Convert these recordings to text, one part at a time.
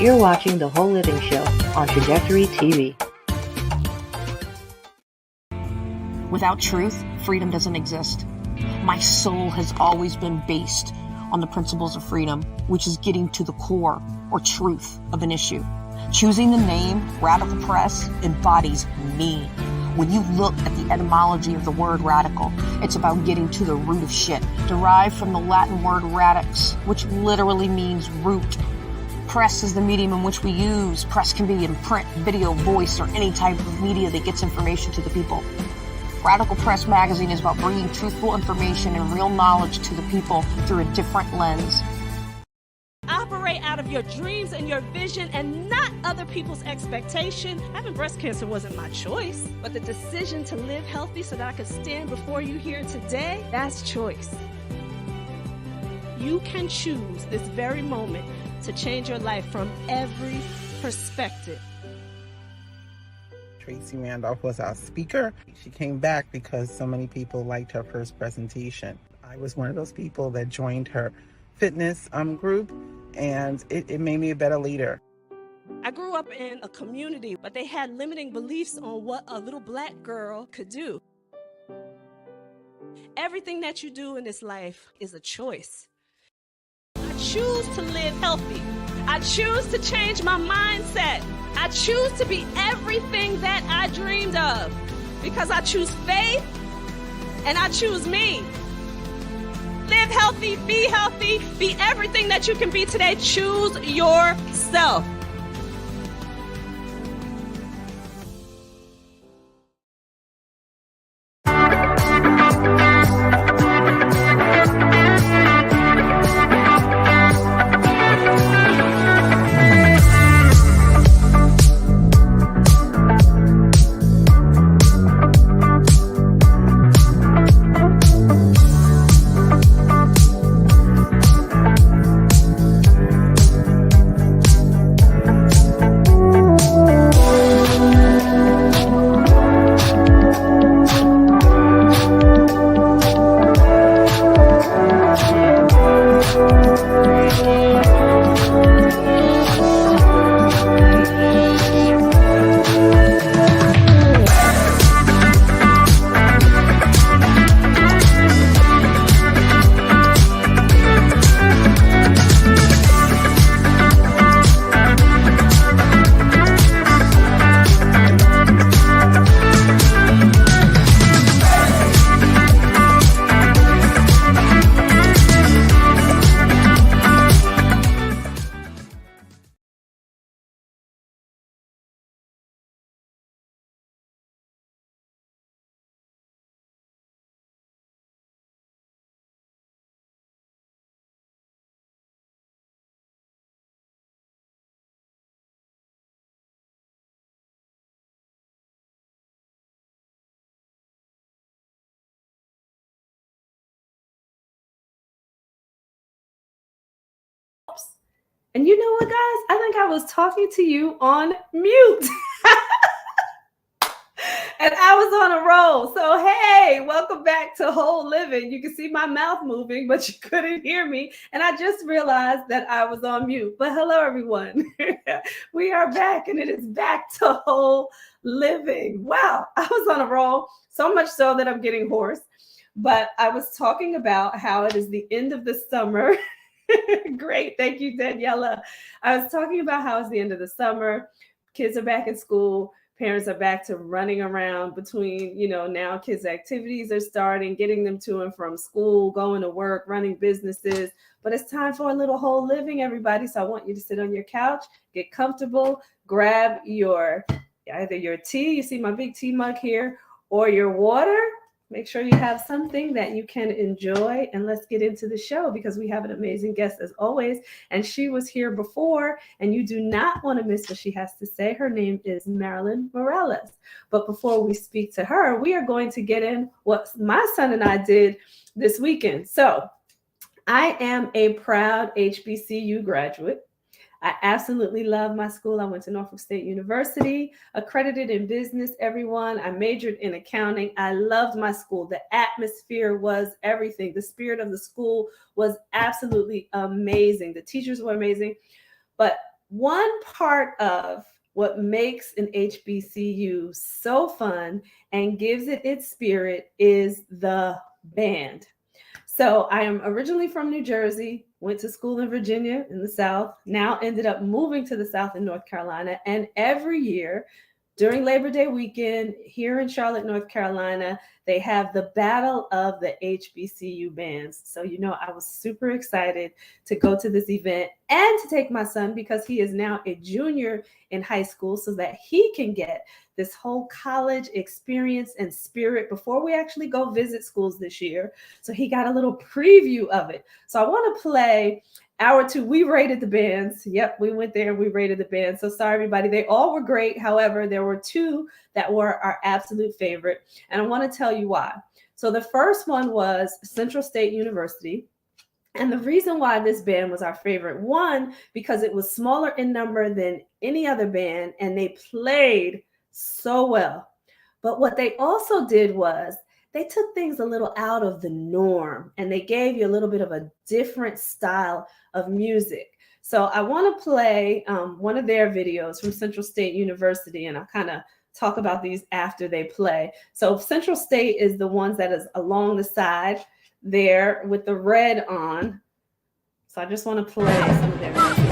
You're watching The Whole Living Show on Trajectory TV. Without truth, freedom doesn't exist. My soul has always been based on the principles of freedom, which is getting to the core or truth of an issue. Choosing the name Radical Press embodies me. When you look at the etymology of the word radical, it's about getting to the root of shit, derived from the Latin word radix, which literally means root. Press is the medium in which we use. Press can be in print, video, voice, or any type of media that gets information to the people. Radical Press magazine is about bringing truthful information and real knowledge to the people through a different lens. Operate out of your dreams and your vision and not other people's expectation. Having breast cancer wasn't my choice, but the decision to live healthy so that I could stand before you here today, that's choice. You can choose this very moment to change your life from every perspective. Tracy Randolph was our speaker. She came back because so many people liked her first presentation. I was one of those people that joined her fitness group, and it made me a better leader. I grew up in a community, but they had limiting beliefs on what a little black girl could do. Everything that you do in this life is a choice. I choose to live healthy. I choose to change my mindset. I choose to be everything that I dreamed of because I choose faith and I choose me. Live healthy, be everything that you can be today. Choose yourself. And you know what, guys? I think I was talking to you on mute. And I was on a roll. So, hey, welcome back to Whole Living. You can see my mouth moving, but you couldn't hear me. And I just realized that I was on mute. But hello, everyone. We are back, and it is back to Whole Living. Wow, I was on a roll, so much so that I'm getting hoarse. But I was talking about how it is the end of the summer. Great. Thank you, Daniela. I was talking about how it's the end of the summer. Kids are back in school. Parents are back to running around between, now kids' activities are starting, getting them to and from school, going to work, running businesses. But it's time for a little whole living, everybody. So I want you to sit on your couch, get comfortable, grab either your tea, you see my big tea mug here, or your water. Make sure you have something that you can enjoy, and let's get into the show because we have an amazing guest as always. And she was here before, and you do not want to miss what she has to say. Her name is Marilyn Morales. But before we speak to her, we are going to get in what my son and I did this weekend. So I am a proud HBCU graduate. I absolutely love my school. I went to Norfolk State University, accredited in business, everyone. I majored in accounting. I loved my school. The atmosphere was everything. The spirit of the school was absolutely amazing. The teachers were amazing. But One part of what makes an HBCU so fun and gives it its spirit is the band. So I am originally from New Jersey, went to school in Virginia in the South, now ended up moving to the South in North Carolina. And every year during Labor Day weekend here in Charlotte, North Carolina, they have the Battle of the HBCU Bands. So, I was super excited to go to this event and to take my son because he is now a junior in high school so that he can get this whole college experience and spirit before we actually go visit schools this year. So he got a little preview of it. So I want to play hour two. We rated the bands. Yep, we went there and we rated the bands. So sorry, everybody. They all were great. However, there were two that were our absolute favorite. And I want to tell you why. So the first one was Central State University. And the reason why this band was our favorite, one, because it was smaller in number than any other band, and they played so well. But what they also did was they took things a little out of the norm, and they gave you a little bit of a different style of music. So I want to play one of their videos from Central State University, and I'll kind of talk about these after they play. So Central State is the ones that is along the side there with the red on. So I just want to play some of their music.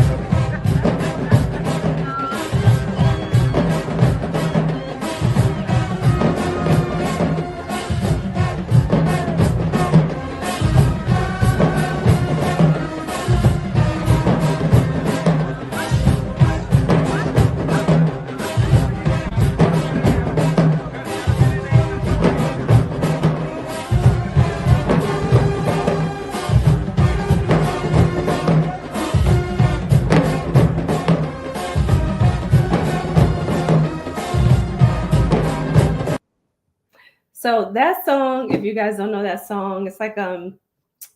So that song, if you guys don't know that song, it's like a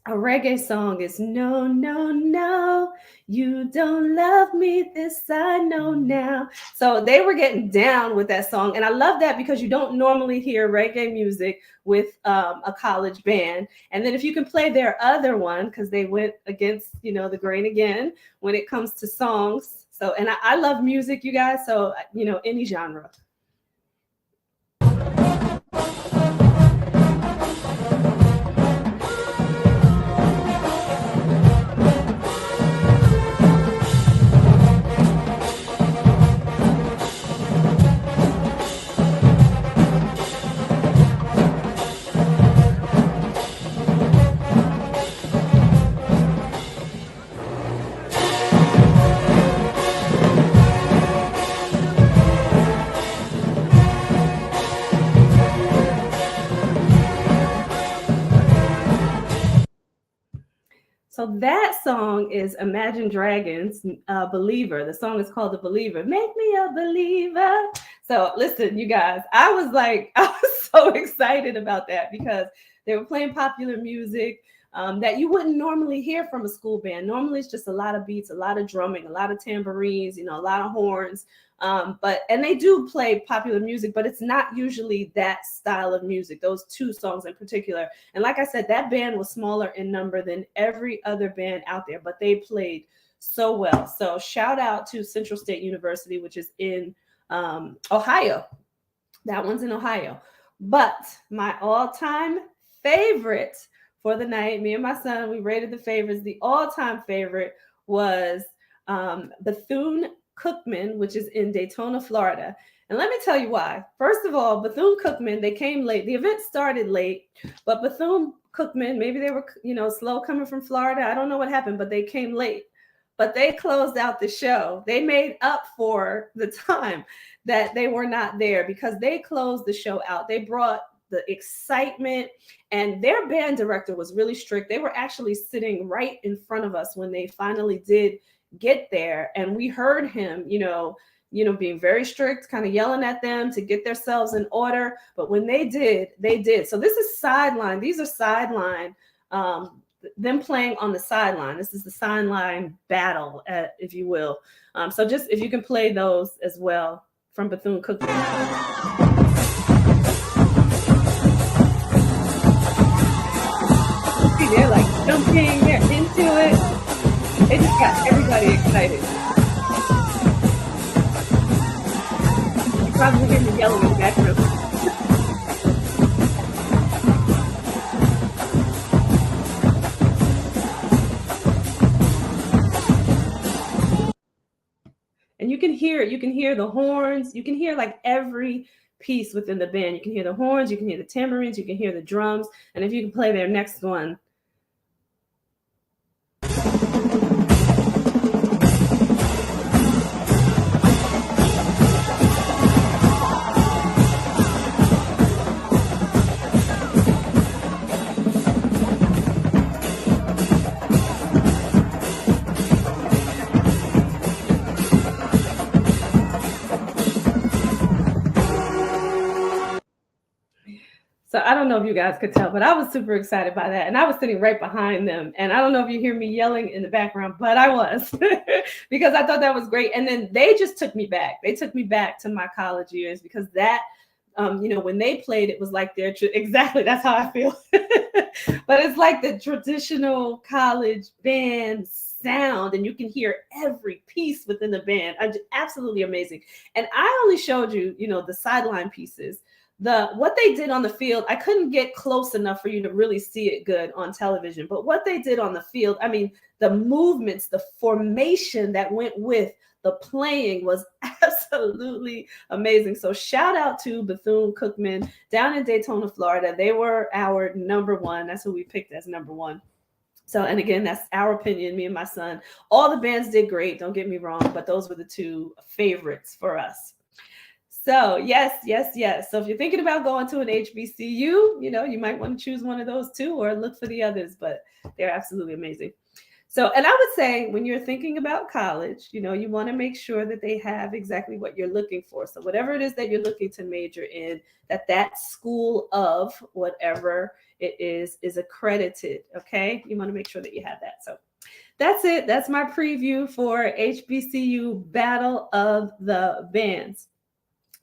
reggae song. It's no, no, no, you don't love me, this I know now. So they were getting down with that song. And I love that because you don't normally hear reggae music with a college band. And then if you can play their other one, because they went against, the grain again when it comes to songs. So, and I love music, you guys. So, any genre. So that song is Imagine Dragons' Believer. The song is called The Believer. Make me a believer. So listen, you guys, I was so excited about that because they were playing popular music that you wouldn't normally hear from a school band. Normally it's just a lot of beats, a lot of drumming, a lot of tambourines, a lot of horns. And they do play popular music, but it's not usually that style of music, those two songs in particular. And like I said, that band was smaller in number than every other band out there, but they played so well. So shout out to Central State University, which is in Ohio. That one's in Ohio. But my all-time favorite for the night, me and my son, we rated the favorites. The all-time favorite was Bethune-Cookman, which is in Daytona, Florida. And let me tell you why. First of all, Bethune-Cookman, they came late. The event started late, but Bethune-Cookman, maybe they were, slow coming from Florida. I don't know what happened, but they came late. But they closed out the show. They made up for the time that they were not there because they closed the show out. They brought the excitement, and their band director was really strict. They were actually sitting right in front of us when they finally did get there, and we heard him, being very strict, kind of yelling at them to get themselves in order. But when they did, they did. So this is sideline. These are sideline, them playing on the sideline. This is the sideline battle, if you will. So just if you can play those as well from Bethune-Cookman. They're like jumping, they're into it. It just got everybody excited. probably hear me yelling in the background. And you can hear it. You can hear the horns. You can hear like every piece within the band. You can hear the horns. You can hear the tambourines. You can hear the drums. And if you can play their next one. So I don't know if you guys could tell, but I was super excited by that. And I was sitting right behind them. And I don't know if you hear me yelling in the background, but I was because I thought that was great. And then they just took me back. They took me back to my college years because that, when they played, it was like their, exactly, that's how I feel. But it's like the traditional college band sound, and you can hear every piece within the band. Absolutely amazing. And I only showed you, the sideline pieces. What they did on the field, I couldn't get close enough for you to really see it good on television. But what they did on the field, I mean, the movements, the formation that went with the playing was absolutely amazing. So shout out to Bethune-Cookman down in Daytona, Florida. They were our number one. That's who we picked as number one. So, and again, that's our opinion, me and my son. All the bands did great, don't get me wrong, but those were the two favorites for us. So yes. So if you're thinking about going to an HBCU, you might want to choose one of those two or look for the others, but they're absolutely amazing. So, and I would say when you're thinking about college, you want to make sure that they have exactly what you're looking for. So whatever it is that you're looking to major in, that school of whatever it is accredited. Okay. You want to make sure that you have that. So that's it. That's my preview for HBCU Battle of the Bands.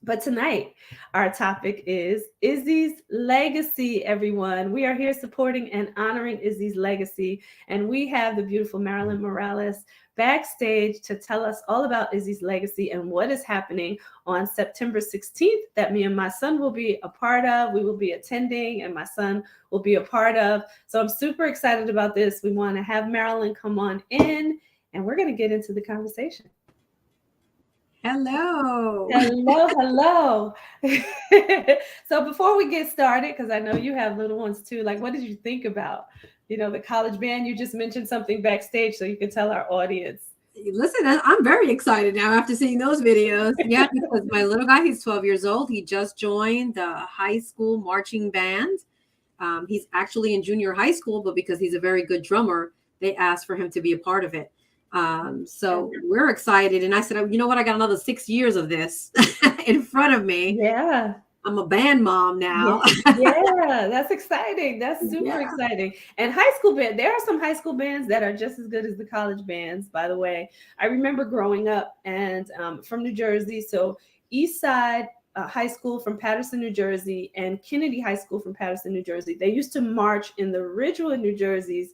But tonight, our topic is Izzy's legacy, everyone. We are here supporting and honoring Izzy's legacy. And we have the beautiful Marilyn Morales backstage to tell us all about Izzy's legacy and what is happening on September 16th that me and my son will be a part of. We will be attending and my son will be a part of. So I'm super excited about this. We want to have Marilyn come on in and we're going to get into the conversation. Hello. So before we get started, because I know you have little ones too, like what did you think about, the college band? You just mentioned something backstage, so you can tell our audience. Listen, I'm very excited now after seeing those videos. Yeah, because my little guy, he's 12 years old. He just joined the high school marching band. He's actually in junior high school, but because he's a very good drummer, they asked for him to be a part of it. So we're excited. And I said, you know what? I got another 6 years of this in front of me. Yeah. I'm a band mom now. Yeah, that's exciting. That's super exciting. And high school band, there are some high school bands that are just as good as the college bands, by the way. I remember growing up and from New Jersey. So East Side High School from Paterson, New Jersey, and Kennedy High School from Paterson, New Jersey. They used to march in the Ridgewood, New Jersey's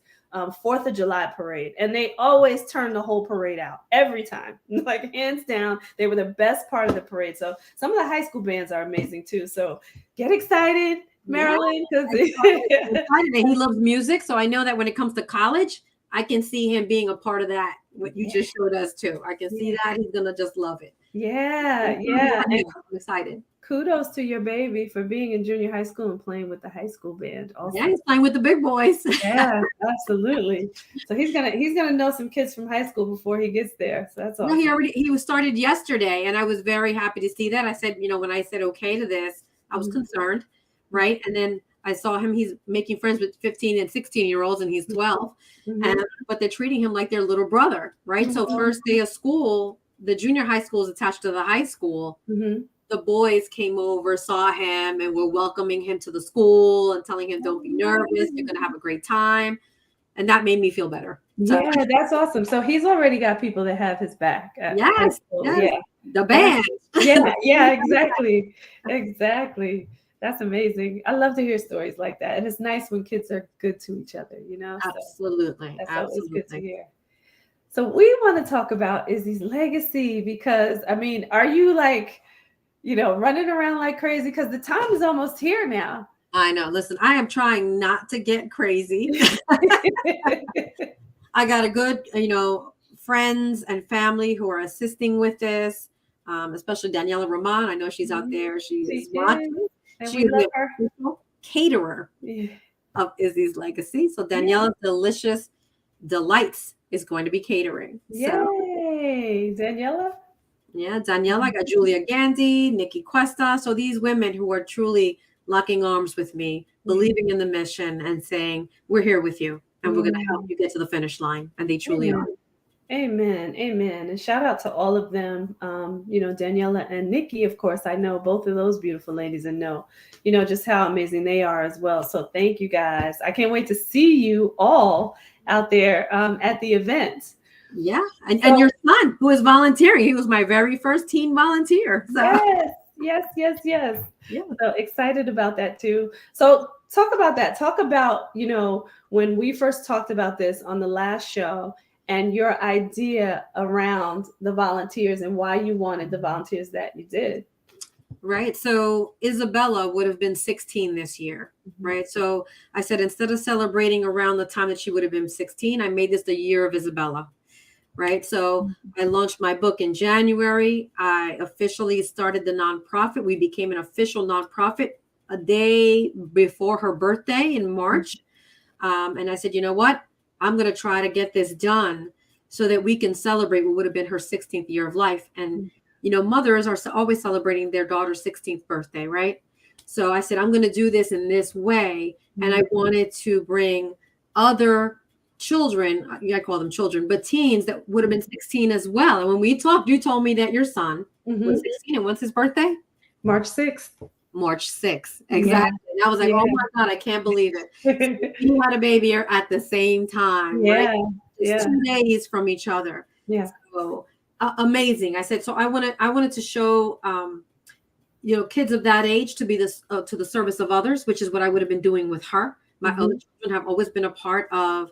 4th of July parade, and they always turn the whole parade out every time. Like hands down, they were the best part of the parade. So some of the high school bands are amazing too. So get excited, Marilyn, because he loves music. So I know that when it comes to college, I can see him being a part of that. What you just showed us too. I can see that he's gonna just love it. Yeah. I'm excited. Kudos to your baby for being in junior high school and playing with the high school band. Also. Yeah, he's playing with the big boys. Yeah, absolutely. So he's gonna know some kids from high school before he gets there. So that's awesome. No, he was started yesterday, and I was very happy to see that. I said, when I said okay to this, I was concerned, right? And then I saw him. He's making friends with 15 and 16-year-olds, and he's 12. But they're treating him like their little brother, right? So first day of school, the junior high school is attached to the high school. The boys came over, saw him, and were welcoming him to the school and telling him, don't be nervous. You're going to have a great time. And that made me feel better. So, yeah, that's awesome. So he's already got people that have his back. Yes. Yeah. The band. Yeah, exactly. Exactly. That's amazing. I love to hear stories like that. And it's nice when kids are good to each other, Absolutely. So that's always good to hear. So we want to talk about Izzy's legacy because, are you like, running around like crazy because the time is almost here now. I know. Listen, I am trying not to get crazy. I got a good, friends and family who are assisting with this, especially Daniela Roman. I know she's out there. She is watching. She is the official caterer of Izzy's Legacy. So Daniela's Delicious Delights is going to be catering. Yay, Daniela. Yeah, Daniela. I got Julia Gandy, Nikki Cuesta. So these women who are truly locking arms with me, believing in the mission and saying, we're here with you and we're going to help you get to the finish line. And they truly are. Amen. Amen. And shout out to all of them. Daniela and Nikki, of course, I know both of those beautiful ladies and know just how amazing they are as well. So thank you guys. I can't wait to see you all out there at the event. Yeah. And your son, who is volunteering, he was my very first teen volunteer. So. Yes. Yeah. So excited about that too. So talk about that. Talk about, when we first talked about this on the last show and your idea around the volunteers and why you wanted the volunteers that you did. Right. So Isabella would have been 16 this year. Right. So I said, instead of celebrating around the time that she would have been 16, I made this the year of Isabella. Right. So I launched my book in January. I officially started the nonprofit. We became an official nonprofit a day before her birthday in March. And I said, you know what? I'm going to try to get this done so that we can celebrate what would have been her 16th year of life. And, mothers are always celebrating their daughter's 16th birthday. Right. So I said, I'm going to do this in this way. And I wanted to bring other children, I call them children, but teens that would have been 16 as well. And when we talked, you told me that your son was 16. And when's his birthday? March 6th. March 6th. Exactly. Yeah. And I was like, oh my God, I can't believe it. So you had a baby at the same time. Yeah. Right? Just 2 days from each other. Yeah. So amazing. I said, so I wanted to show, kids of that age to be this, to the service of others, which is what I would have been doing with her. My other children have always been a part of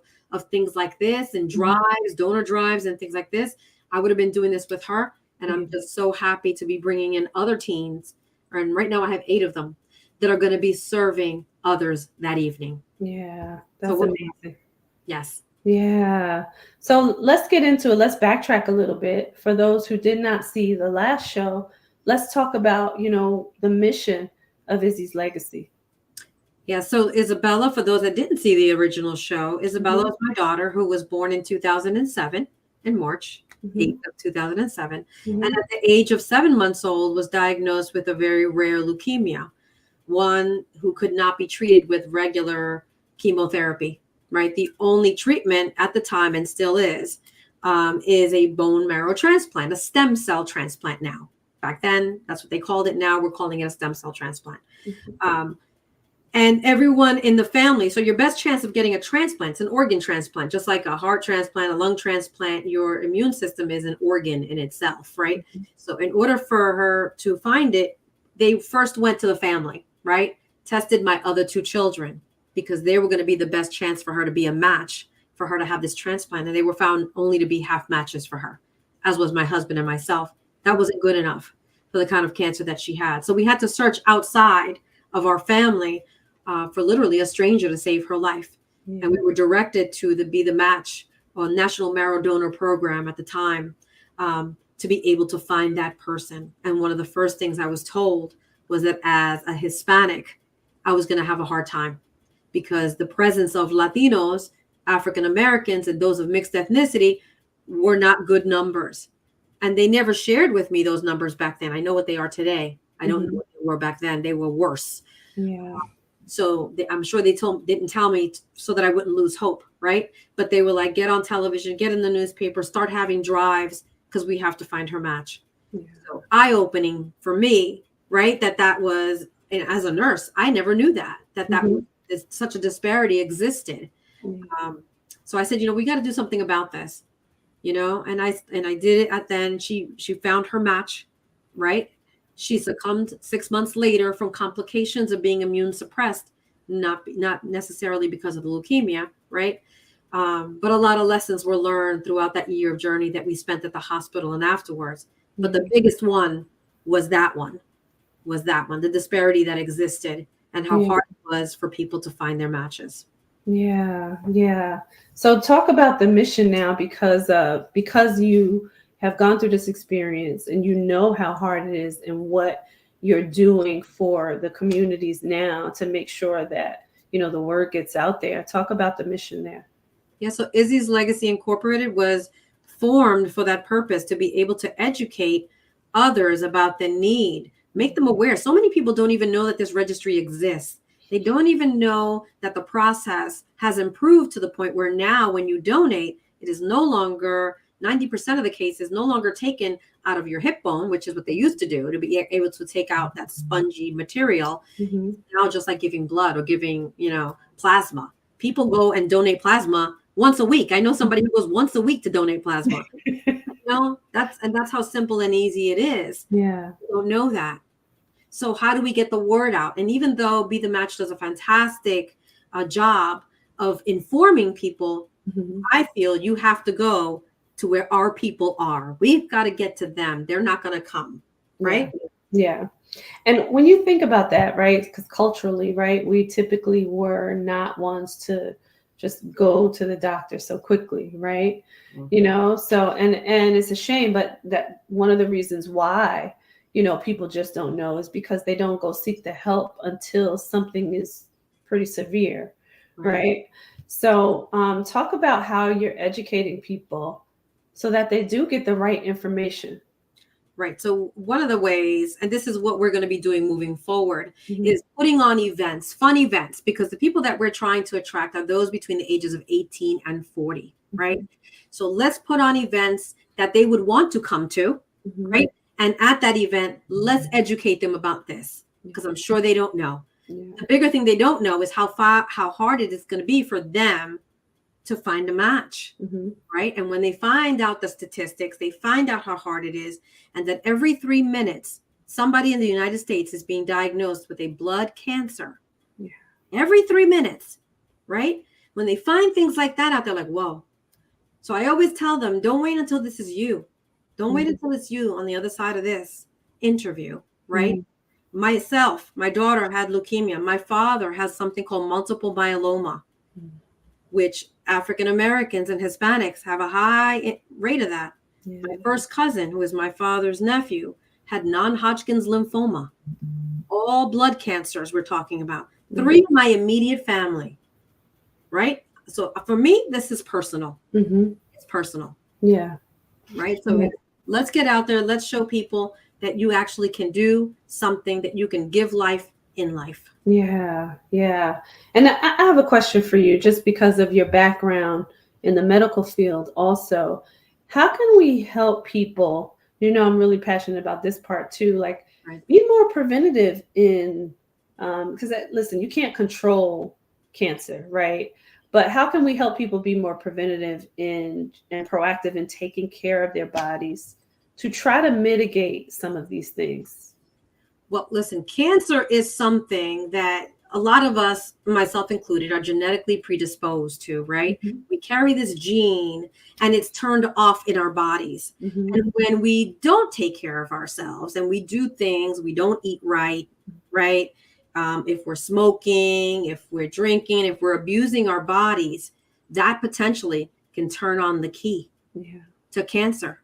things like this and drives, donor drives and things like this. I would have been doing this with her. And I'm just so happy to be bringing in other teens. And right now I have 8 of them that are going to be serving others that evening. Yeah, that's amazing. Yes. Yeah. So let's get into it. Let's backtrack a little bit. For those who did not see the last show, let's talk about, the mission of Izzy's Legacy. Yeah, so Isabella, for those that didn't see the original show, Isabella is my daughter who was born in 2007, in March 8th of 2007. And at the age of 7 months old was diagnosed with a very rare leukemia, one who could not be treated with regular chemotherapy, right? The only treatment at the time, and still is a bone marrow transplant, a stem cell transplant now. Back then, that's what they called it. Now we're calling it a stem cell transplant. And everyone in the family, so your best chance of getting a transplant, it's an organ transplant, just like a heart transplant, a lung transplant, your immune system is an organ in itself, right? So in order for her to find it, they first went to the family, right? Tested my other 2 children because they were going to be the best chance for her to be a match, for her to have this transplant. And they were found only to be half matches for her, as was my husband and myself. That wasn't good enough for the kind of cancer that she had. So we had to search outside of our family for literally a stranger to save her life. And we were directed to be the match on National Marrow Donor Program at the time to be able to find that person. And one of the first things I was told was that as a Hispanic, I was going to have a hard time because the presence of Latinos, African Americans, and those of mixed ethnicity were not good numbers. And they never shared with me those numbers back then. I know what they are today. I don't know what they were back then. They were worse. Yeah. So I'm sure they didn't tell me so that I wouldn't lose hope, right? But they were like, get on television, get in the newspaper, start having drives because we have to find her match. Yeah. So eye-opening for me, right? That was, and as a nurse, I never knew that such a disparity existed. So I said, we got to do something about this, and I did it. And then she found her match, right? She succumbed 6 months later from complications of being immune suppressed, not necessarily because of the leukemia, right? But a lot of lessons were learned throughout that year of journey that we spent at the hospital and afterwards. But the biggest one was that one, was that one, the disparity that existed and how Yeah. hard it was for people to find their matches. Yeah, yeah. So talk about the mission now, because you have gone through this experience and you know how hard it is and what you're doing for the communities now to make sure that, you know, the word gets out there. Talk about the mission there. Yeah, so Izzy's Legacy Incorporated was formed for that purpose, to be able to educate others about the need, make them aware. So many people don't even know that this registry exists. They don't even know that the process has improved to the point where now when you donate, it is no longer, 90% of the cases, no longer taken out of your hip bone, which is what they used to do, to be able to take out that spongy material. Mm-hmm. Now, just like giving blood or giving, plasma. People go and donate plasma once a week. I know somebody who goes once a week to donate plasma. That's how simple and easy it is. Yeah. You don't know that. So how do we get the word out? And even though Be the Match does a fantastic job of informing people, Mm-hmm. I feel you have to go to where our people are. We've got to get to them. They're not going to come, right? Yeah. And when you think about that, right, because culturally, right, we typically were not ones to just go to the doctor so quickly, right? Mm-hmm. So and it's a shame, but that one of the reasons why, people just don't know is because they don't go seek the help until something is pretty severe, right? So talk about how you're educating people so that they do get the right information. Right. So one of the ways, and this is what we're going to be doing moving forward, is putting on events, fun events, because the people that we're trying to attract are those between the ages of 18 and 40, right? So let's put on events that they would want to come to, right? And at that event, let's educate them about this, because I'm sure they don't know. The bigger thing they don't know is how hard it is going to be for them to find a match, right? And when they find out the statistics, they find out how hard it is, and that every 3 minutes, somebody in the United States is being diagnosed with a blood cancer. Yeah. Every 3 minutes, right? When they find things like that out, they're like, whoa. So I always tell them, don't wait until this is you. Don't wait until it's you on the other side of this interview, right? Myself, my daughter had leukemia. My father has something called multiple myeloma, which African Americans and Hispanics have a high rate of that. My first cousin, who is my father's nephew, had non-Hodgkin's lymphoma. All blood cancers we're talking about. 3 of my immediate family, right? So for me, this is personal. It's personal. Yeah. Right? So let's get out there. Let's show people that you actually can do something, that you can give life in life. Yeah, yeah. And I have a question for you, just because of your background in the medical field also. How can we help people? I'm really passionate about this part too, like be more preventative in, because listen, you can't control cancer, right? But how can we help people be more preventative and proactive in taking care of their bodies to try to mitigate some of these things? Well, listen, cancer is something that a lot of us, myself included, are genetically predisposed to, right? We carry this gene and it's turned off in our bodies. And when we don't take care of ourselves and we do things, we don't eat right, right? If we're smoking, if we're drinking, if we're abusing our bodies, that potentially can turn on the key to cancer.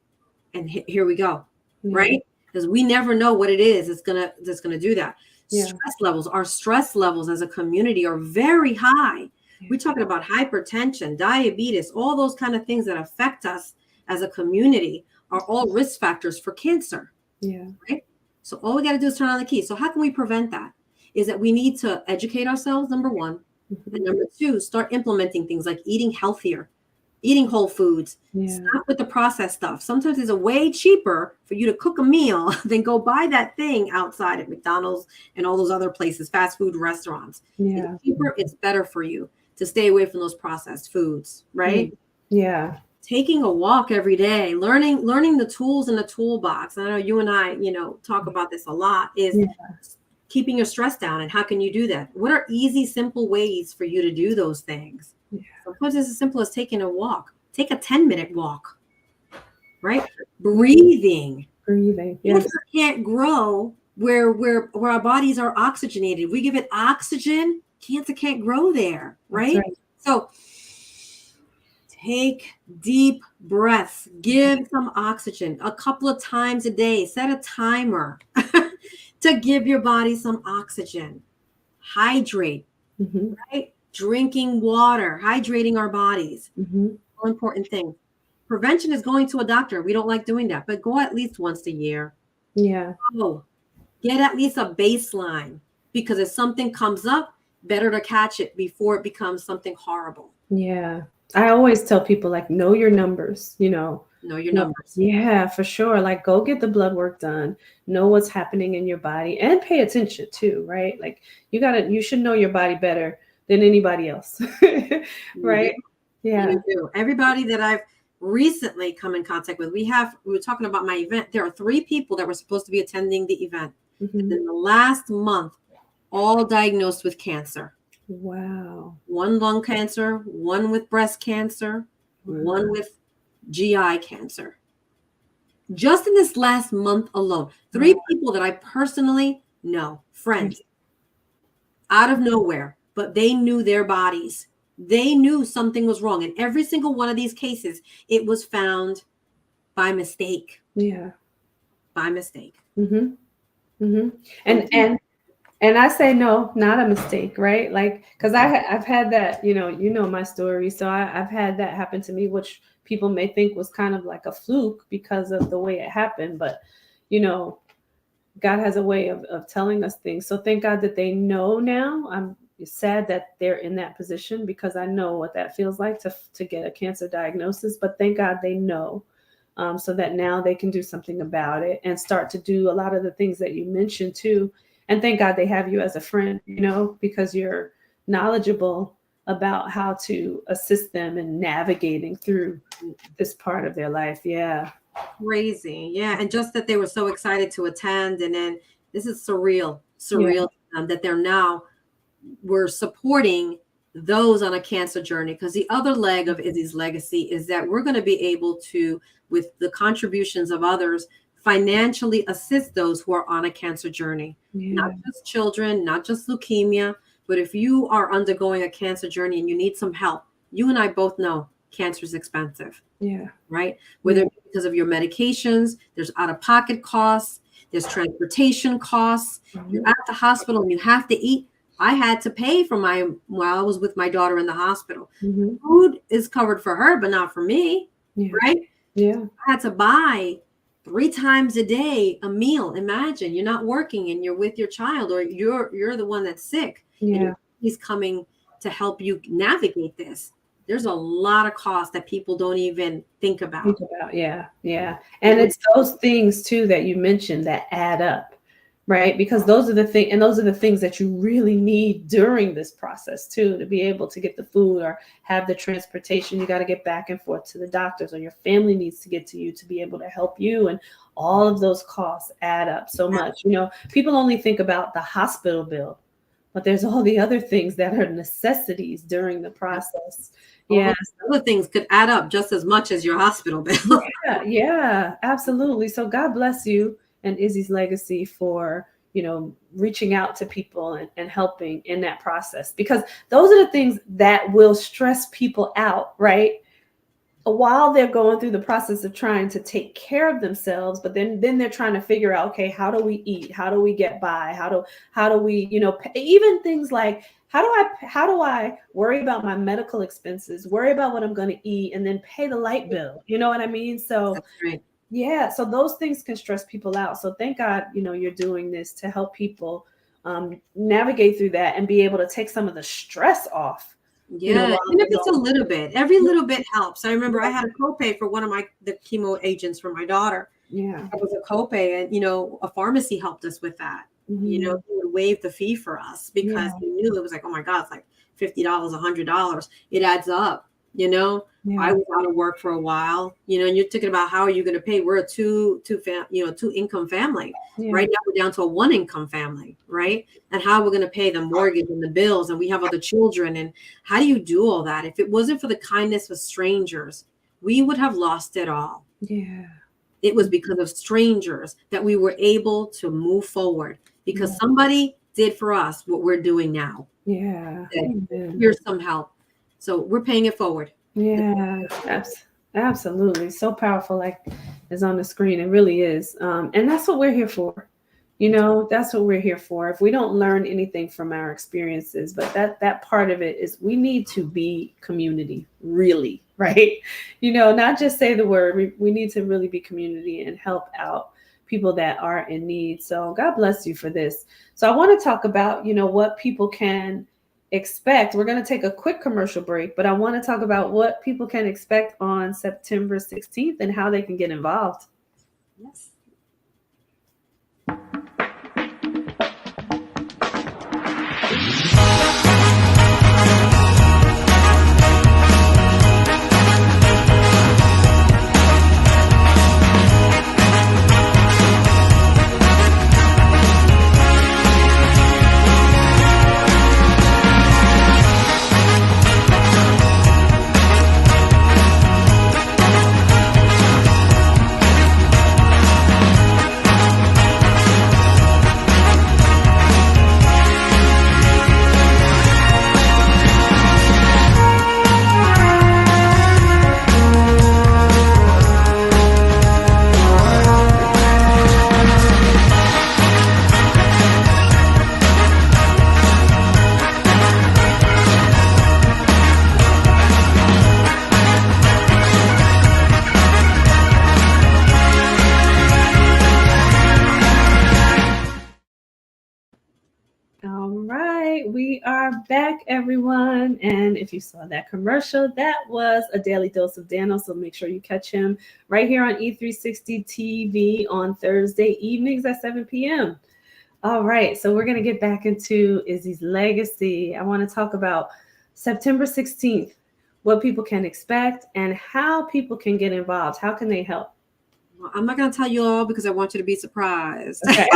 And here we go, right? Because we never know what it is that's gonna do that. Our stress levels as a community are very high. We're talking about hypertension, diabetes, all those kind of things that affect us as a community are all risk factors for cancer. Right? So all we got to do is turn on the key. So how can we prevent that? Is that we need to educate ourselves, number one. And number two, start implementing things like eating healthier, eating whole foods, stop with the processed stuff. Sometimes it's way cheaper for you to cook a meal than go buy that thing outside at McDonald's and all those other places, fast food restaurants. It's cheaper, it's better for you to stay away from those processed foods, right? Taking a walk every day, learning the tools in the toolbox. I know you and I, talk about this a lot, is keeping your stress down. And how can you do that? What are easy, simple ways for you to do those things? Sometimes it's as simple as taking a walk. Take a 10-minute walk, right? Breathing. Even if you can't grow where our bodies are oxygenated. We give it oxygen, cancer can't grow there, right? Right. So take deep breaths, give some oxygen a couple of times a day, set a timer to give your body some oxygen. Hydrate, Mm-hmm. right? Drinking water, hydrating our bodies. Mm-hmm. All important thing. Prevention is going to a doctor. We don't like doing that, but go at least once a year. Yeah. Oh, get at least a baseline, because if something comes up, better to catch it before it becomes something horrible. Yeah. I always tell people, like, know your numbers, Know your numbers. Yeah, for sure. Like, go get the blood work done, know what's happening in your body, and pay attention too, right? Like, you should know your body better than anybody else. Right? Yeah. You do. Everybody that I've recently come in contact with, we were talking about my event. There are 3 people that were supposed to be attending the event. Mhm. And in the last month, all diagnosed with cancer. Wow. 1 lung cancer, 1 with breast cancer, 1 with GI cancer. Just in this last month alone, 3 people that I personally know, friends, out of nowhere, but they knew their bodies. They knew something was wrong. In every single one of these cases, it was found by mistake. Yeah. By mistake. Mm-hmm. Mm-hmm. And I say no, not a mistake, right? Like, because I've had that, you know my story. So I've had that happen to me, which people may think was kind of like a fluke because of the way it happened. But, God has a way of telling us things. So thank God that they know now. I'm sad that they're in that position, because I know what that feels like to get a cancer diagnosis. But thank God they know, so that now they can do something about it and start to do a lot of the things that you mentioned too. And thank God they have you as a friend, because you're knowledgeable about how to assist them in navigating through this part of their life. Yeah. Crazy. Yeah. And just that they were so excited to attend. And then this is surreal that we're supporting those on a cancer journey. Because the other leg of Izzy's legacy is that we're going to be able to, with the contributions of others, financially assist those who are on a cancer journey. Not just children, not just leukemia, but if you are undergoing a cancer journey and you need some help, you and I both know cancer is expensive. Yeah. Right? Whether it's because of your medications, there's out-of-pocket costs, there's transportation costs, you're at the hospital and you have to eat. I had to pay for while I was with my daughter in the hospital. Mm-hmm. Food is covered for her, but not for me. Yeah. Right? Yeah. I had to buy 3 times a day a meal. Imagine you're not working and you're with your child, or you're the one that's sick. Yeah. And he's coming to help you navigate this. There's a lot of costs that people don't even think about. Yeah. Yeah. And it's those things too that you mentioned that add up, right? Because those are the things that you really need during this process too, to be able to get the food or have the transportation. You got to get back and forth to the doctors, or your family needs to get to you to be able to help you. And all of those costs add up so much. People only think about the hospital bill, but there's all the other things that are necessities during the process. Yeah. Other things could add up just as much as your hospital bill. Yeah, absolutely. So God bless you and Izzy's legacy for, reaching out to people and helping in that process, because those are the things that will stress people out, right? While they're going through the process of trying to take care of themselves, but then they're trying to figure out, okay, how do we eat? How do we get by? How do we, even things like, how do I worry about my medical expenses, worry about what I'm going to eat, and then pay the light bill? You know what I mean? So That's right. Yeah, so those things can stress people out. So thank God, you're doing this to help people navigate through that and be able to take some of the stress off. Yeah, even if it's a little bit, every little bit helps. I remember I had a copay for one of the chemo agents for my daughter. Yeah, it was a copay, and a pharmacy helped us with that. Mm-hmm. He would waive the fee for us because he knew it was like, oh my God, it's like $50, $100. It adds up. I was out of work for a while, and you're thinking about how are you going to pay? We're a two income family. Yeah. Right now we're down to a 1 income family, right? And how we're going to pay the mortgage and the bills, and we have other children. And how do you do all that? If it wasn't for the kindness of strangers, we would have lost it all. Yeah. It was because of strangers that we were able to move forward, because somebody did for us what we're doing now. Yeah. Here's some help. So we're paying it forward. Yeah, absolutely. So powerful, like is on the screen. It really is. And that's what we're here for. That's what we're here for. If we don't learn anything from our experiences, but that part of it is we need to be community, really, right? Not just say the word. We need to really be community and help out people that are in need. So God bless you for this. So I want to talk about, what people can expect. We're going to take a quick commercial break, but I want to talk about what people can expect on September 16th and how they can get involved. Yes. We are back, everyone. And if you saw that commercial, that was a daily dose of Daniel. So make sure you catch him right here on E360 TV on Thursday evenings at 7 p.m. All right. So we're going to get back into Izzy's legacy. I want to talk about September 16th, what people can expect and how people can get involved. How can they help? Well, I'm not going to tell you all because I want you to be surprised. Okay.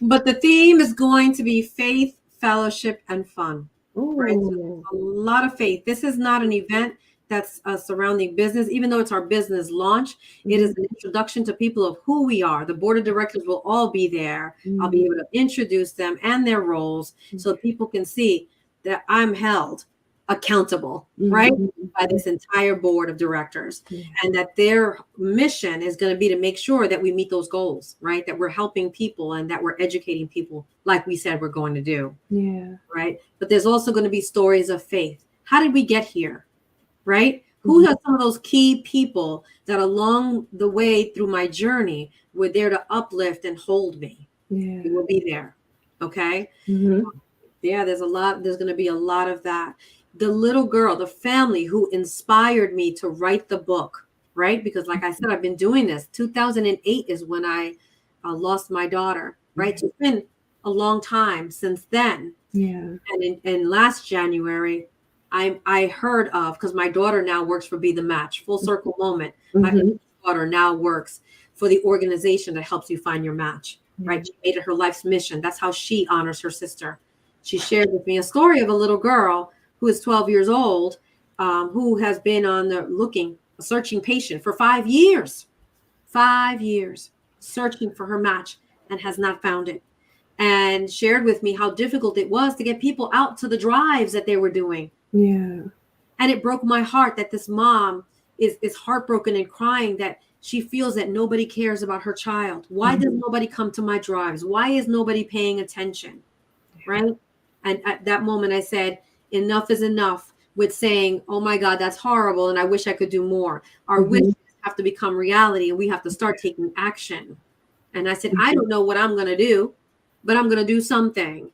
But the theme is going to be faith, fellowship, and fun. Right? Ooh. So a lot of faith. This is not an event that's surrounding business, even though it's our business launch. It is an introduction to people of who we are. The board of directors will all be there. I'll be able to introduce them and their roles so people can see that I'm held accountable, right, by this entire board of directors, and that their mission is going to be to make sure that we meet those goals, right, that we're helping people and that we're educating people like we said we're going to do. Right. But there's also going to be stories of faith. How did we get here? Right. Who are some of those key people that along the way through my journey were there to uplift and hold me? We will be there. Okay. Yeah, there's going to be a lot of that. The little girl, the family who inspired me to write the book, right? Because like I said, I've been doing this. 2008 is when I lost my daughter, right? So it's been a long time since then. And in last January, I heard of, because my daughter now works for Be The Match, full circle moment. My daughter now works for the organization that helps you find your match, right? She made it her life's mission. That's how she honors her sister. She shared with me a story of a little girl who is 12 years old, who has been on the searching patient for 5 years, searching for her match and has not found it. And shared with me how difficult it was to get people out to the drives that they were doing. And it broke my heart that this mom is heartbroken and crying that she feels that nobody cares about her child. Why does nobody come to my drives? Why is nobody paying attention? Right? And at that moment I said, enough is enough with saying, oh my God, that's horrible. And I wish I could do more. Our wishes have to become reality and we have to start taking action. And I said, I don't know what I'm going to do, but I'm going to do something.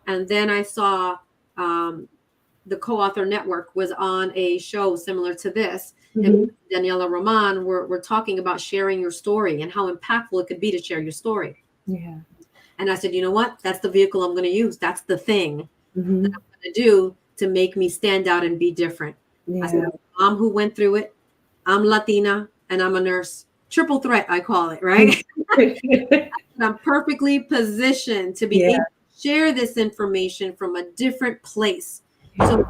And then I saw the co-author network was on a show similar to this. And Daniela Roman were talking about sharing your story and how impactful it could be to share your story. And I said, you know what? That's the vehicle I'm going to use. That's the thing that I'm going to do to make me stand out and be different. I said, I'm who went through it. I'm Latina and I'm a nurse. Triple threat, I call it, right? I'm perfectly positioned to be able to share this information from a different place. So,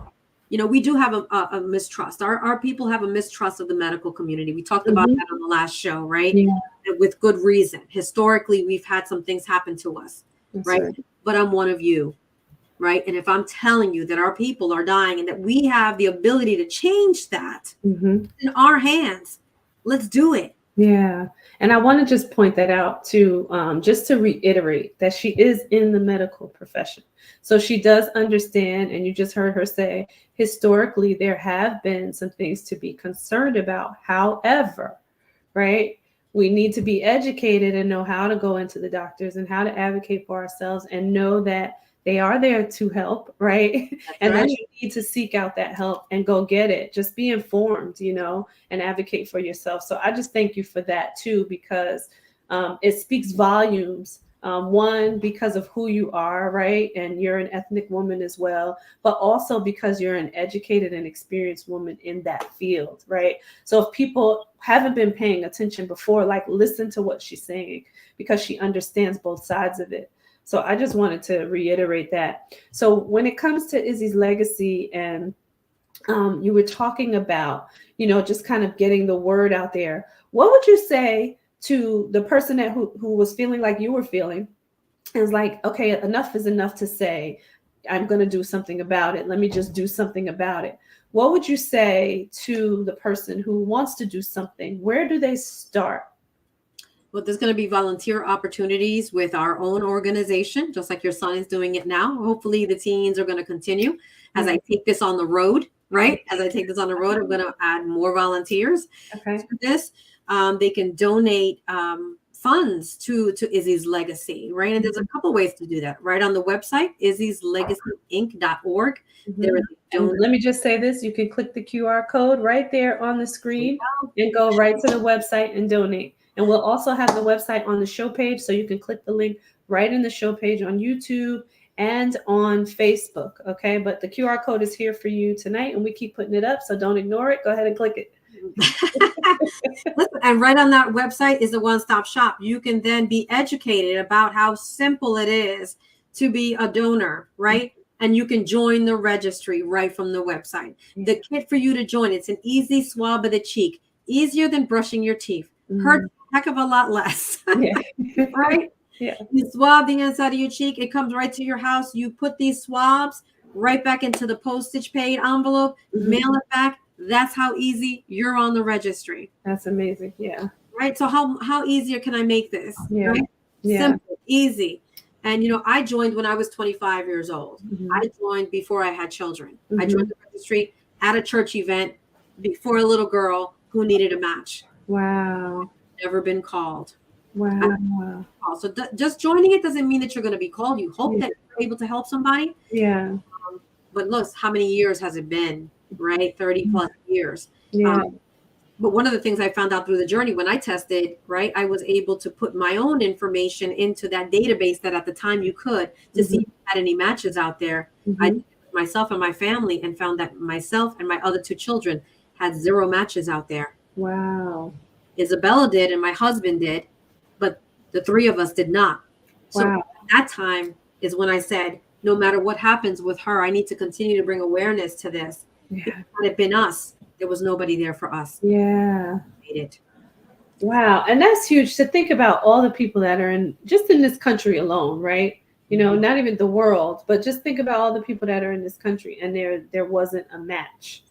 we do have a mistrust. Our people have a mistrust of the medical community. We talked about that on the last show, right? Yeah. With good reason. Historically, we've had some things happen to us, right? But I'm one of you, right? And if I'm telling you that our people are dying and that we have the ability to change that in our hands, let's do it. Yeah. And I want to just point that out too, just to reiterate that she is in the medical profession. So she does understand, and you just heard her say, historically, there have been some things to be concerned about. However, right, we need to be educated and know how to go into the doctors and how to advocate for ourselves and know that they are there to help, right? And that you need to seek out that help and go get it. Just be informed, and advocate for yourself. So I just thank you for that too, because it speaks volumes. One, because of who you are, right? And you're an ethnic woman as well, but also because you're an educated and experienced woman in that field, right? So if people haven't been paying attention before, like, listen to what she's saying, because she understands both sides of it. So I just wanted to reiterate that. So when it comes to Izzy's legacy, and you were talking about, just kind of getting the word out there, what would you say to the person who was feeling like you were feeling? It's like, okay, enough is enough to say, I'm going to do something about it. Let me just do something about it. What would you say to the person who wants to do something? Where do they start? Well, there's going to be volunteer opportunities with our own organization, just like your son is doing it now. Hopefully the teens are going to continue as I take this on the road, right? As I take this on the road, I'm going to add more volunteers to this. They can donate funds to Izzy's legacy, right? And there's a couple ways to do that. Right on the website, izzyslegacyinc.org. There is let me just say this. You can click the QR code right there on the screen and go right to the website and donate. And we'll also have the website on the show page, so you can click the link right in the show page on YouTube and on Facebook, okay? But the QR code is here for you tonight, and we keep putting it up, so don't ignore it. Go ahead and click it. Listen, and right on that website is a one-stop shop. You can then be educated about how simple it is to be a donor, right? And you can join the registry right from the website. The kit for you to join, it's an easy swab of the cheek, easier than brushing your teeth. Hurts a heck of a lot less, right? Yeah. You swab the inside of your cheek. It comes right to your house. You put these swabs right back into the postage paid envelope, mail it back. That's how easy you're on the registry. That's amazing. Yeah. Right. So how easier can I make this? Yeah. Right? Yeah. Simple, easy. And, I joined when I was 25 years old. I joined before I had children. I joined the registry at a church event before a little girl who needed a match. Wow. Never been called. Wow. So just joining it doesn't mean that you're going to be called. You hope that you're able to help somebody. Yeah. But look, how many years has it been, right? 30 plus years. Yeah. But one of the things I found out through the journey when I tested, right, I was able to put my own information into that database that at the time you could to see if you had any matches out there. I did it with myself and my family and found that myself and my other two children had 0 matches out there. Wow. Isabella did and my husband did, but the 3 of us did not. So at that time is when I said, no matter what happens with her, I need to continue to bring awareness to this. Had it been us, there was nobody there for us. Yeah. It. Wow. And that's huge to think about, all the people that are in this country alone, right? Not even the world, but just think about all the people that are in this country and there wasn't a match.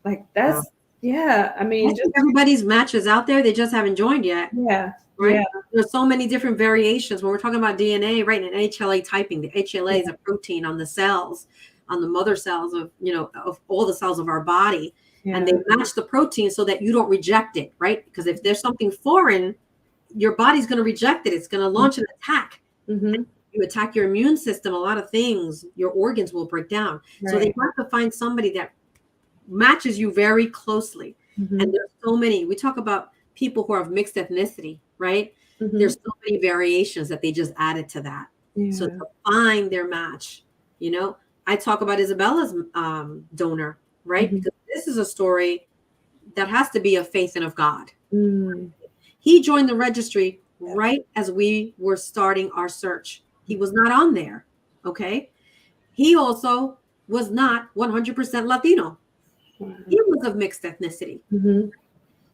Like that's, I mean, just everybody's matches out there. They just haven't joined yet. Yeah. Right. Yeah. There's so many different variations when we're talking about DNA, right? And HLA typing, the HLA is a protein on the cells, on the mother cells of all the cells of our body. And they match the protein so that you don't reject it, right? Because if there's something foreign, your body's going to reject it. It's going to launch an attack. You attack your immune system, a lot of things, your organs will break down. So they have to find somebody that matches you very closely. And there's so many. We talk about people who are of mixed ethnicity, right? There's so many variations that they just added to that. So to find their match, I talk about Isabella's donor, right? Because this is a story that has to be of faith and of God. He joined the registry right as we were starting our search. He was not on there. Okay. He also was not 100% Latino. He was of mixed ethnicity.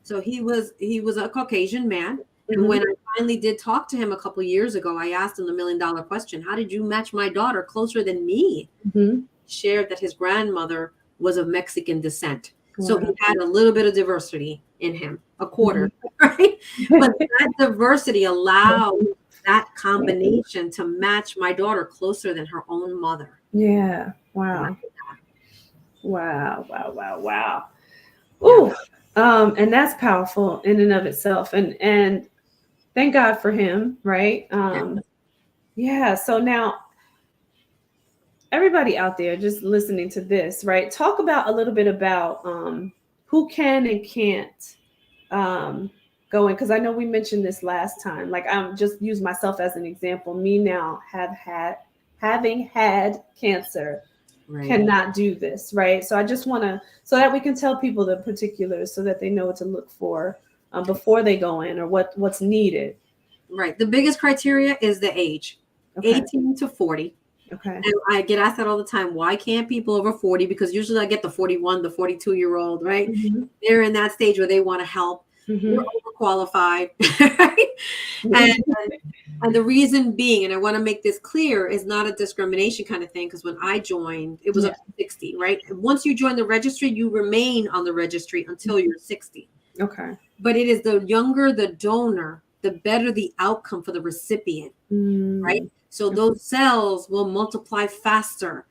So he was a Caucasian man. And when I finally did talk to him a couple years ago, I asked him the $1 million question: how did you match my daughter closer than me? He shared that his grandmother was of Mexican descent. So he had a little bit of diversity in him, a quarter, right? But that diversity allowed that combination to match my daughter closer than her own mother. Yeah. Wow. Wow. Ooh. And that's powerful in and of itself. And thank God for him, right? Yeah. So now everybody out there just listening to this, right? Talk about a little bit about who can and can't go in, because I know we mentioned this last time. Like, I'm just use myself as an example. Me now having had cancer, cannot do this, right? So I just want to, so that we can tell people the particulars, so that they know what to look for before they go in, or what's needed. Right. The biggest criteria is the age, 18 to 40. Okay. And I get asked that all the time. Why can't people over 40? Because usually I get the 41, the 42-year-old, right? They're in that stage where they want to help. They're overqualified. Right? And the reason being, and I want to make this clear, is not a discrimination kind of thing. Because when I joined, it was up to 60, right? And once you join the registry, you remain on the registry until you're 60. Okay. But it is the younger the donor, the better the outcome for the recipient, right? So those cells will multiply faster.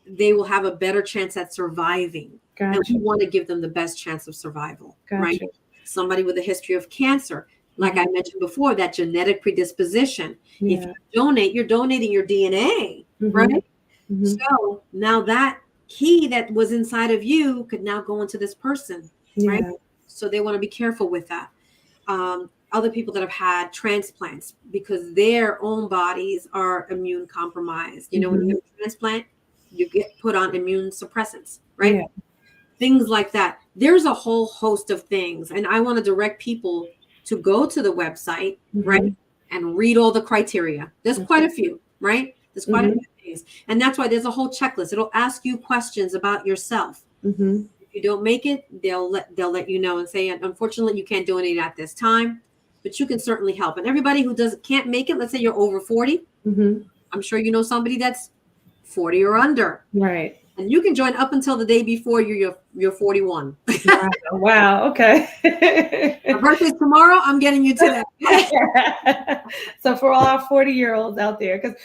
They will have a better chance at surviving. And we want to give them the best chance of survival, right? Somebody with a history of cancer, like I mentioned before, that genetic predisposition. If you donate, you're donating your DNA, right? So now that key that was inside of you could now go into this person, right? So they want to be careful with that. Other people that have had transplants because their own bodies are immune compromised. You know, when you have a transplant, you get put on immune suppressants, right? Things like that. There's a whole host of things. And I want to direct people to go to the website, right? And read all the criteria. There's quite a few, right? There's quite a few things. And that's why there's a whole checklist. It'll ask you questions about yourself. If you don't make it, they'll let you know and say, unfortunately, you can't donate at this time, but you can certainly help. And everybody who can't make it, let's say you're over 40, I'm sure you know somebody that's 40 or under. Right. And you can join up until the day before you're 41. Wow. Okay. My birthday's tomorrow. I'm getting you to that. So for all our 40-year-olds out there,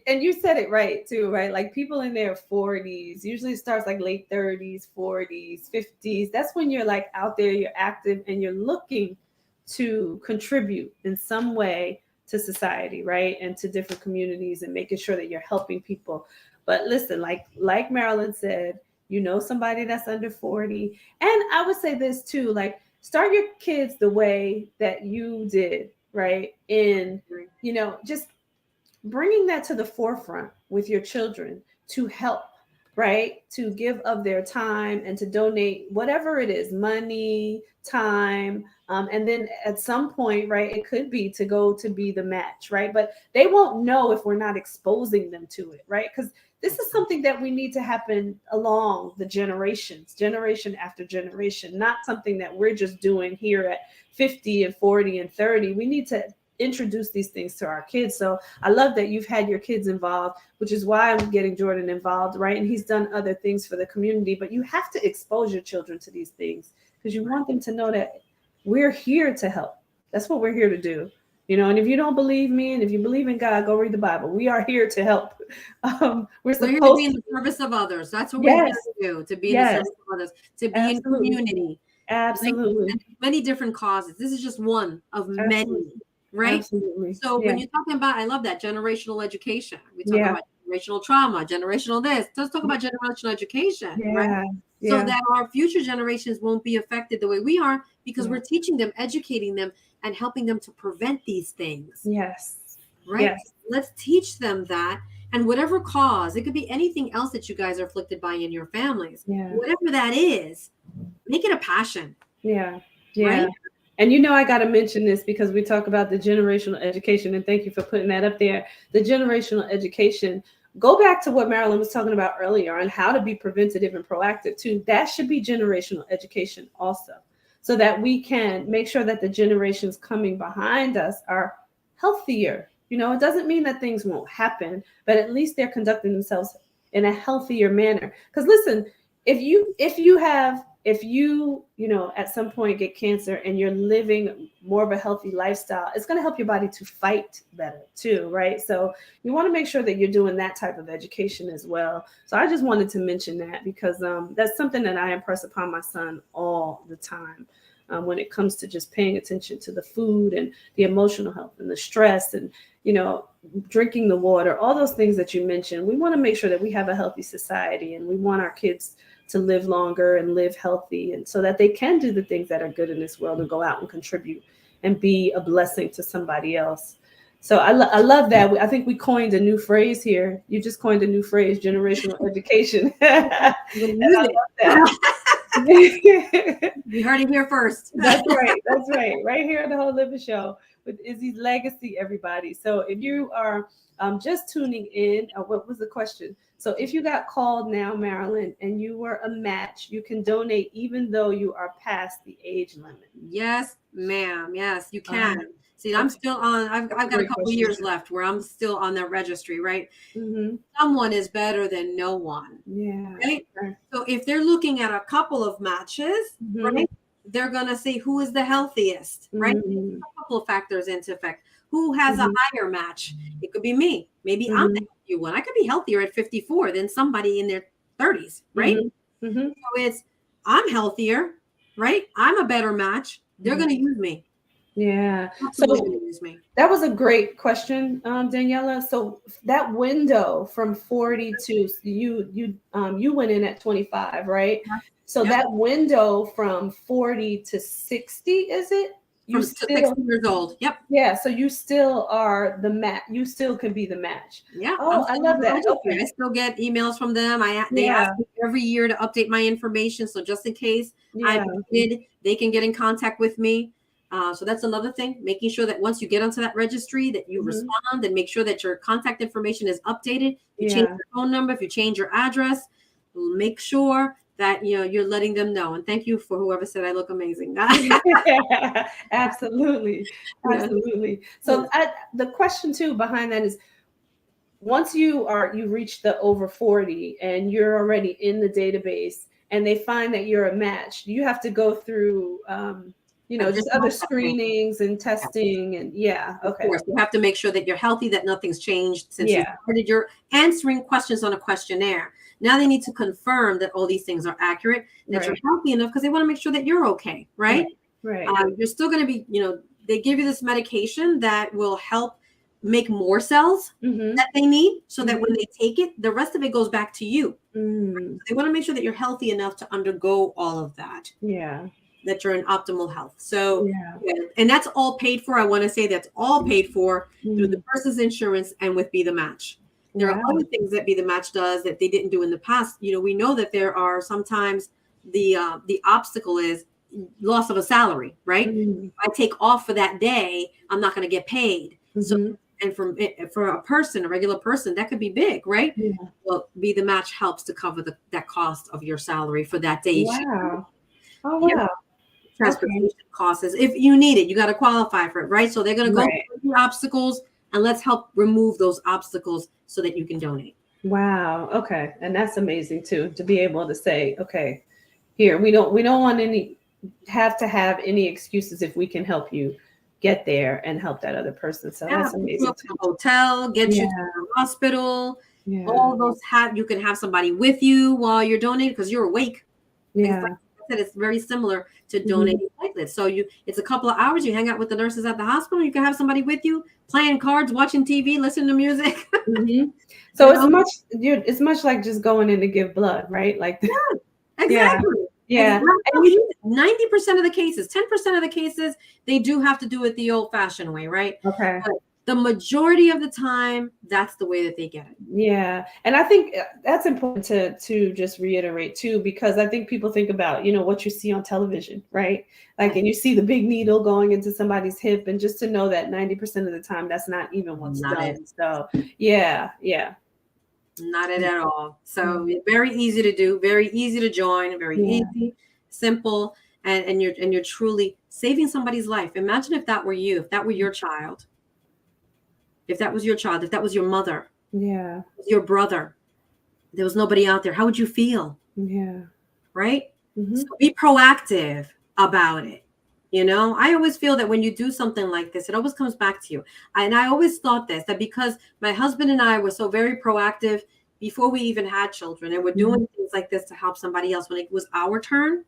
and you said it right too, right? Like people in their 40s, usually it starts like late 30s, 40s, 50s. That's when you're like out there, you're active, and you're looking to contribute in some way to society, right? And to different communities, and making sure that you're helping people. But listen, like Marilyn said, you know, somebody that's under 40. And I would say this too, like start your kids the way that you did, right? In, you know, just bringing that to the forefront with your children to help, right? To give of their time and to donate whatever it is, money, time. And then at some point, right, it could be to go to be the match, right? But they won't know if we're not exposing them to it, right? Because this is something that we need to happen along the generations, generation after generation, not something that we're just doing here at 50 and 40 and 30. We need to introduce these things to our kids. So I love that you've had your kids involved, which is why I'm getting Jordan involved, right? And he's done other things for the community, but you have to expose your children to these things because you want them to know that we're here to help. That's what we're here to do. You know, and if you don't believe me, and if you believe in God, go read the Bible. We are here to help. We're here to be in the service of others. That's what we're here to do, to be in the service of others, to be in community. Absolutely. Like, many different causes. This is just one of many, right? Absolutely. So when you're talking about, I love that, generational education. We talk about generational trauma, generational this. Let's talk about generational education, right? So that our future generations won't be affected the way we are, because we're teaching them, educating them, and helping them to prevent these things. Yes. Right? Yes. Let's teach them that. And whatever cause, it could be anything else that you guys are afflicted by in your families. Whatever that is, make it a passion. Yeah. Right? And you know, I got to mention this because we talk about the generational education, and thank you for putting that up there. The generational education, go back to what Marilyn was talking about earlier on how to be preventative and proactive too. That should be generational education also, so that we can make sure that the generations coming behind us are healthier. You know, it doesn't mean that things won't happen, but at least they're conducting themselves in a healthier manner. Because listen, if you at some point get cancer and you're living more of a healthy lifestyle, it's going to help your body to fight better too, right? So you want to make sure that you're doing that type of education as well. So I just wanted to mention that because that's something that I impress upon my son all the time. When it comes to just paying attention to the food and the emotional health and the stress and, drinking the water, all those things that you mentioned, we want to make sure that we have a healthy society and we want our kids to live longer and live healthy, and so that they can do the things that are good in this world and go out and contribute and be a blessing to somebody else. So I love that. I think we coined a new phrase here. You just coined a new phrase, generational education. I love that. You heard it here first. That's right. That's right. Right here at the Whole Living Show with Izzy's Legacy, everybody. So if you are just tuning in, what was the question? So if you got called now, Marilyn, and you were a match, you can donate even though you are past the age limit. Yes, ma'am. Yes, you can. See, I'm still on. I've got a couple years left where I'm still on the registry, right? Mm-hmm. Someone is better than no one. Yeah. Right. So if they're looking at a couple of matches, Mm-hmm. right, they're gonna see who is the healthiest, right? Mm-hmm. A couple of factors into effect. Who has a higher match? It could be me. Maybe I'm the healthier one. I could be healthier at 54 than somebody in their 30s, right? Mm-hmm. So it's I'm healthier, right? I'm a better match. They're gonna use me. Yeah. Absolutely So gonna use me. that was a great question, Daniela. So that window from 40 to you went in at 25, right? So that window from 40 to 60, is it? From 60 years old. Yep. Yeah. So you still are the match. You still can be the match. Yeah. Oh, I love that. Okay. I still get emails from them. They ask me every year to update my information. So just in case I did, they can get in contact with me. So that's another thing, making sure that once you get onto that registry that you respond and make sure that your contact information is updated. You change your phone number, if you change your address, make sure that you're letting them know. And thank you for whoever said I look amazing. Yeah, absolutely. Absolutely. So the question too behind that is, once you reach the over 40 and you're already in the database and they find that you're a match, you have to go through just other screenings and testing and Of course, you have to make sure that you're healthy, that nothing's changed since you started. You're answering questions on a questionnaire. Now they need to confirm that all these things are accurate, that you're healthy enough, because they want to make sure that you're okay, right? Right. You're still going to be, they give you this medication that will help make more cells that they need, so that when they take it, the rest of it goes back to you. They want to make sure that you're healthy enough to undergo all of that. Yeah. That you're in optimal health. So, and that's all paid for. I want to say that's all paid for through the person's insurance and with Be the Match. There are other things that Be the Match does that they didn't do in the past. We know that there are sometimes the obstacle is loss of a salary, right? If I take off for that day, I'm not going to get paid. So, and for a regular person, that could be big, right? Well, Be the Match helps to cover that cost of your salary for that day. Wow. Oh, wow. Transportation costs, if you need it, you got to qualify for it, right? So they're going to go through the obstacles, and let's help remove those obstacles so that you can donate. Wow. Okay. And that's amazing too, to be able to say, okay, here, we don't want have to have any excuses if we can help you get there and help that other person. So that's amazing. Get you to a hotel, get you to the hospital. All those you can have somebody with you while you're donating because you're awake. It's very similar to donating platelets. So it's a couple of hours. You hang out with the nurses at the hospital. You can have somebody with you playing cards, watching TV, listening to music. So it's much like just going in to give blood, right? Like exactly. Yeah. And 90% of the cases, 10% of the cases, they do have to do it the old-fashioned way, right? Okay. But the majority of the time, that's the way that they get it. Yeah. And I think that's important to just reiterate too, because I think people think about, what you see on television, right? Like, and you see the big needle going into somebody's hip, and just to know that 90% of the time, that's not even what's done. So yeah. Not it at all. So very easy to do, very easy to join, very easy, simple, and you're truly saving somebody's life. Imagine if that were you, if that were your child, if that was your child, if that was your mother, your brother, there was nobody out there. How would you feel? Right? So be proactive about it. You know, I always feel that when you do something like this, it always comes back to you. And I always thought this, that because my husband and I were so very proactive before we even had children, and we're doing things like this to help somebody else, when it was our turn,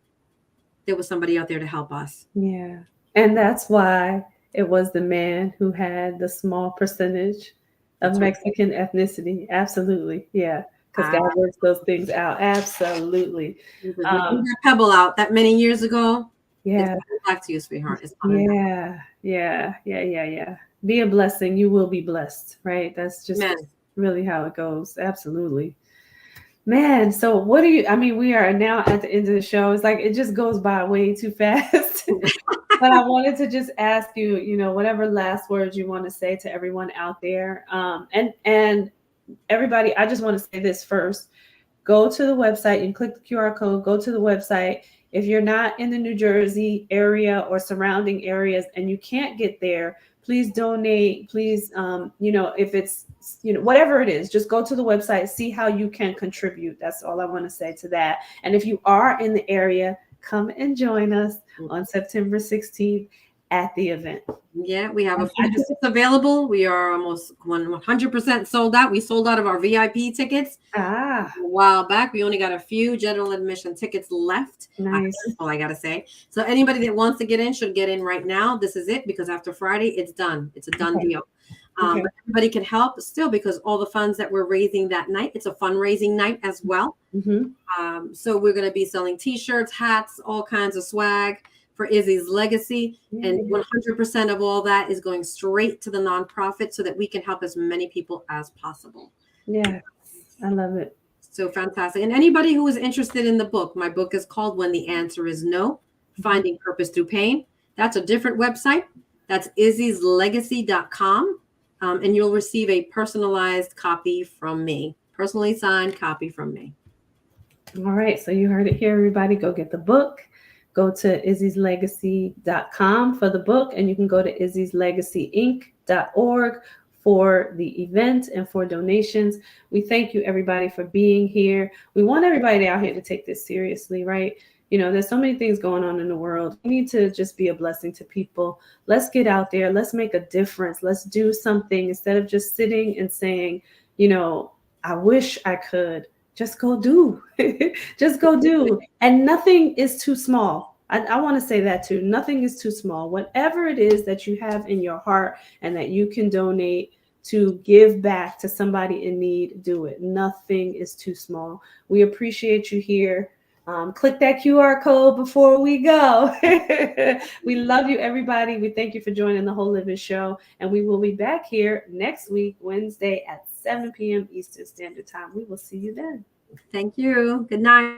there was somebody out there to help us. Yeah. And that's why it was the man who had the small percentage of Mexican ethnicity. Absolutely. Yeah. Because God works those things out. Absolutely. That pebble out that many years ago. Yeah. It's back to you, sweetheart. It's Yeah. Be a blessing. You will be blessed, right? That's just really how it goes. Absolutely. Man, so what do you, I mean, we are now at the end of the show. It's like, it just goes by way too fast. But I wanted to just ask you, you know, whatever last words you want to say to everyone out there. And everybody, I just want to say this first. Go to the website and click the QR code, go to the website. If you're not in the New Jersey area or surrounding areas and you can't get there, please donate. Please, you know, if it's, you know, whatever it is, just go to the website, see how you can contribute. That's all I want to say to that. And if you are in the area, come and join us on September 16th at the event. Yeah, we have a few tickets available. We are almost 100% sold out. We sold out of our VIP tickets a while back. We only got a few general admission tickets left. Nice. That's all I got to say. So anybody that wants to get in should get in right now. This is it, because after Friday, it's done. It's a done deal. But everybody can help still, because all the funds that we're raising that night, it's a fundraising night as well. So we're going to be selling T-shirts, hats, all kinds of swag for Izzy's legacy. And 100% of all that is going straight to the nonprofit so that we can help as many people as possible. Yeah, I love it. So fantastic. And anybody who is interested in the book, my book is called When the Answer is No, Finding Purpose Through Pain. That's a different website. That's izzyslegacy.com. And you'll receive a personalized copy from me, personally signed copy from me. All right. So you heard it here, everybody. Go get the book. Go to izzyslegacy.com for the book, and you can go to izzyslegacyinc.org for the event and for donations. We thank you, everybody, for being here. We want everybody out here to take this seriously, right? You know, there's so many things going on in the world. We need to just be a blessing to people. Let's get out there. Let's make a difference. Let's do something instead of just sitting and saying, you know, I wish I could. Just go do. Just go do. And nothing is too small. I want to say that too. Nothing is too small. Whatever it is that you have in your heart and that you can donate to give back to somebody in need, do it. Nothing is too small. We appreciate you here. Click that QR code before we go. We love you, everybody. We thank you for joining the Whole Living Show. And we will be back here next week, Wednesday at 7 p.m. Eastern Standard Time. We will see you then. Thank you. Good night.